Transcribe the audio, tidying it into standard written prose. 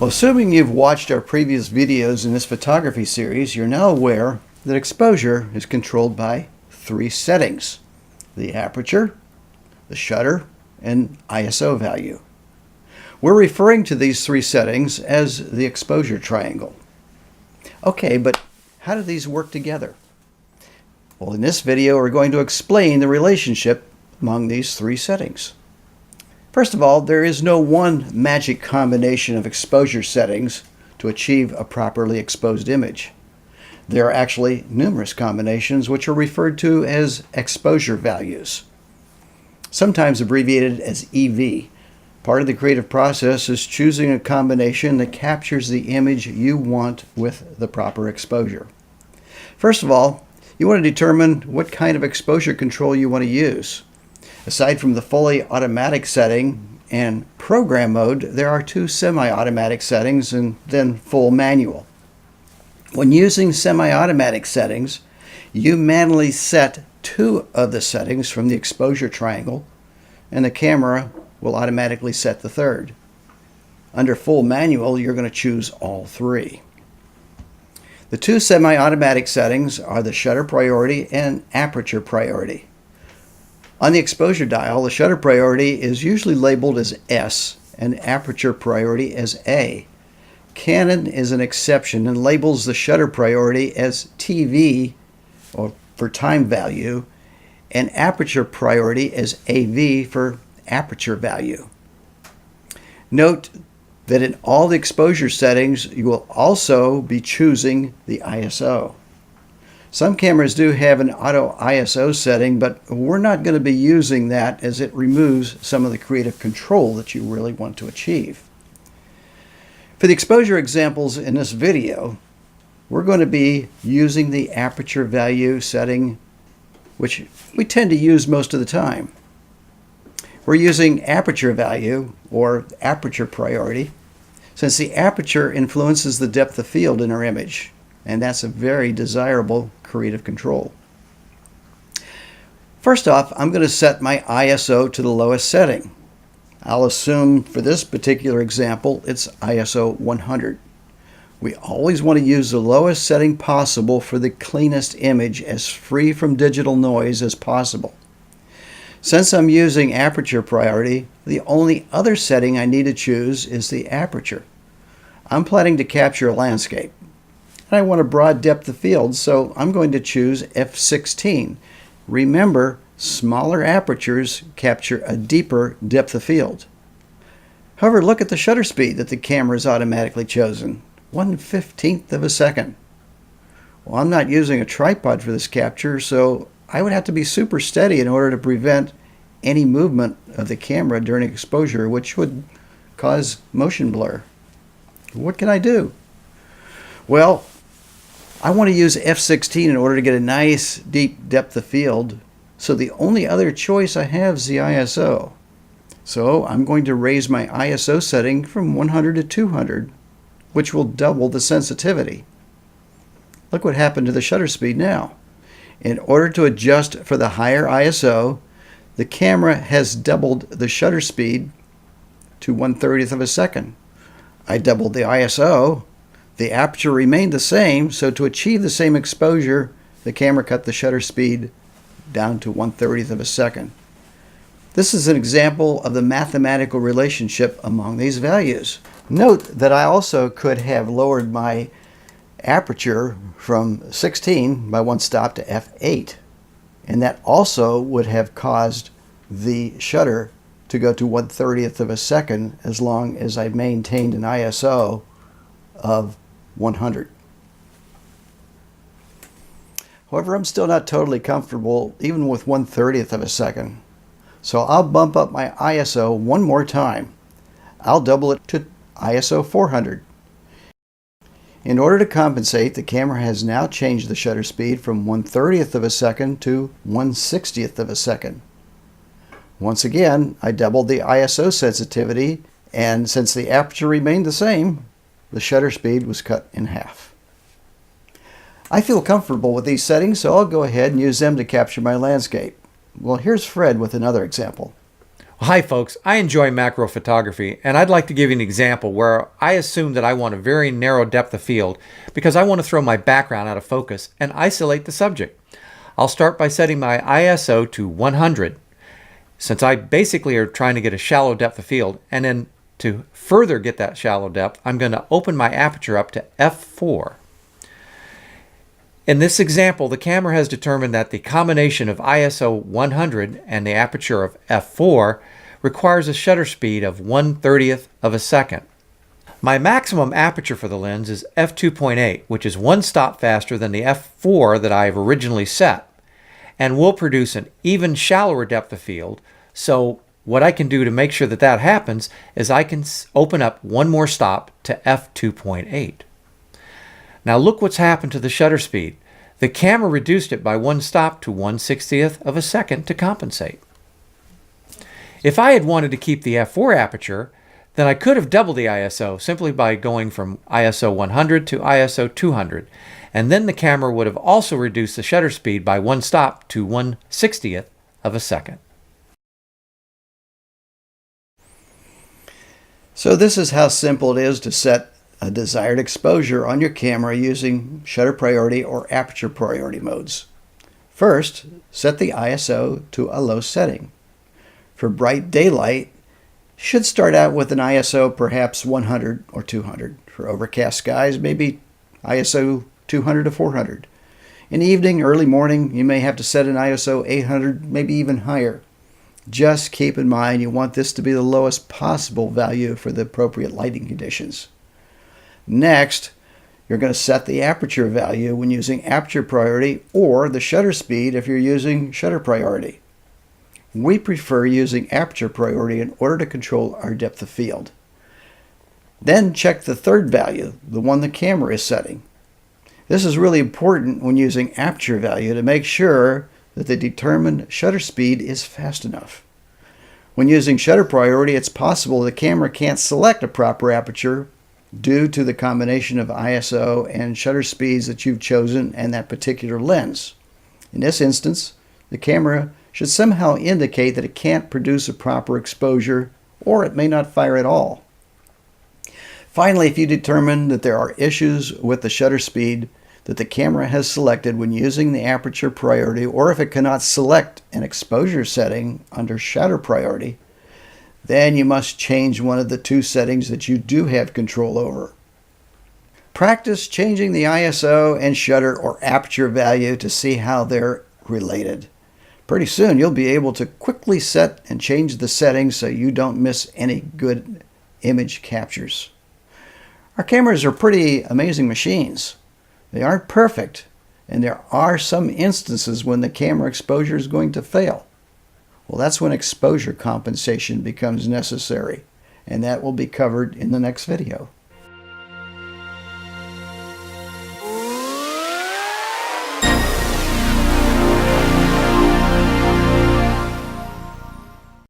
Well, assuming you've watched our previous videos in this photography series, you're now aware that exposure is controlled by three settings: the aperture, the shutter, and ISO value. We're referring to these three settings as the exposure triangle. Okay, but how do these work together? Well, in this video, we're going to explain the relationship among these three settings. First of all, there is no one magic combination of exposure settings to achieve a properly exposed image. There are actually numerous combinations which are referred to as exposure values, sometimes abbreviated as EV. Part of the creative process is choosing a combination that captures the image you want with the proper exposure. First of all, you want to determine what kind of exposure control you want to use. Aside from the fully automatic setting and program mode, there are two semi-automatic settings and then full manual. When using semi-automatic settings, you manually set two of the settings from the exposure triangle, and the camera will automatically set the third. Under full manual, you're going to choose all three. The two semi-automatic settings are the shutter priority and aperture priority. On the exposure dial, the shutter priority is usually labeled as S and aperture priority as A. Canon is an exception and labels the shutter priority as TV, or for time value, and aperture priority as AV for aperture value. Note that in all the exposure settings, you will also be choosing the ISO. Some cameras do have an auto ISO setting, but we're not going to be using that as it removes some of the creative control that you really want to achieve. For the exposure examples in this video, we're going to be using the aperture value setting, which we tend to use most of the time. We're using aperture value, or aperture priority, since the aperture influences the depth of field in our image, and that's a very desirable creative control. First off, I'm going to set my ISO to the lowest setting. I'll assume for this particular example, it's ISO 100. We always want to use the lowest setting possible for the cleanest image, as free from digital noise as possible. Since I'm using aperture priority, the only other setting I need to choose is the aperture. I'm planning to capture a landscape, and I want a broad depth of field, so I'm going to choose f16. Remember, smaller apertures capture a deeper depth of field. However, look at the shutter speed that the camera has automatically chosen, 1/15 of a second. Well, I'm not using a tripod for this capture, so I would have to be super steady in order to prevent any movement of the camera during exposure, which would cause motion blur. What can I do? Well, I want to use f16 in order to get a nice deep depth of field, so the only other choice I have is the ISO. So I'm going to raise my ISO setting from 100 to 200, which will double the sensitivity. Look what happened to the shutter speed now. In order to adjust for the higher ISO, the camera has doubled the shutter speed to 1/30 of a second. I doubled the ISO. The aperture remained the same, so to achieve the same exposure, the camera cut the shutter speed down to 1/30 of a second. This is an example of the mathematical relationship among these values. Note that I also could have lowered my aperture from 16 by one stop to f8, and that also would have caused the shutter to go to 1/30 of a second as long as I maintained an ISO of 100. However, I'm still not totally comfortable even with 1/30 of a second. So I'll bump up my ISO one more time. I'll double it to ISO 400. In order to compensate, the camera has now changed the shutter speed from 1/30 of a second to 1/60 of a second. Once again, I doubled the ISO sensitivity, and since the aperture remained the same, the shutter speed was cut in half. I feel comfortable with these settings, so I'll go ahead and use them to capture my landscape. Well, here's Fred with another example. Hi folks, I enjoy macro photography, and I'd like to give you an example where I assume that I want a very narrow depth of field because I want to throw my background out of focus and isolate the subject. I'll start by setting my ISO to 100, since I basically are trying to get a shallow depth of field, and then to further get that shallow depth, I'm going to open my aperture up to f4. In this example, the camera has determined that the combination of ISO 100 and the aperture of f4 requires a shutter speed of 1/30th of a second. My maximum aperture for the lens is f2.8, which is one stop faster than the f4 that I've originally set, and will produce an even shallower depth of field. So what I can do to make sure that that happens is I can open up one more stop to f2.8. Now look what's happened to the shutter speed. The camera reduced it by one stop to 1/60th of a second to compensate. If I had wanted to keep the f4 aperture, then I could have doubled the ISO simply by going from ISO 100 to ISO 200, and then the camera would have also reduced the shutter speed by one stop to 1/60th of a second. So this is how simple it is to set a desired exposure on your camera using shutter priority or aperture priority modes. First, set the ISO to a low setting. For bright daylight, you should start out with an ISO perhaps 100 or 200. For overcast skies, maybe ISO 200 to 400. In the evening, early morning, you may have to set an ISO 800, maybe even higher. Just keep in mind you want this to be the lowest possible value for the appropriate lighting conditions. Next, you're going to set the aperture value when using aperture priority or the shutter speed if you're using shutter priority. We prefer using aperture priority in order to control our depth of field. Then check the third value, the one the camera is setting. This is really important when using aperture value to make sure that the determined shutter speed is fast enough. When using shutter priority, it's possible the camera can't select a proper aperture due to the combination of ISO and shutter speeds that you've chosen and that particular lens. In this instance, the camera should somehow indicate that it can't produce a proper exposure, or it may not fire at all. Finally, if you determine that there are issues with the shutter speed that the camera has selected when using the aperture priority, or if it cannot select an exposure setting under shutter priority, then you must change one of the two settings that you do have control over. Practice changing the ISO and shutter or aperture value to see how they're related. Pretty soon you'll be able to quickly set and change the settings so you don't miss any good image captures. Our cameras are pretty amazing machines. They aren't perfect, and there are some instances when the camera exposure is going to fail. Well, that's when exposure compensation becomes necessary, and that will be covered in the next video.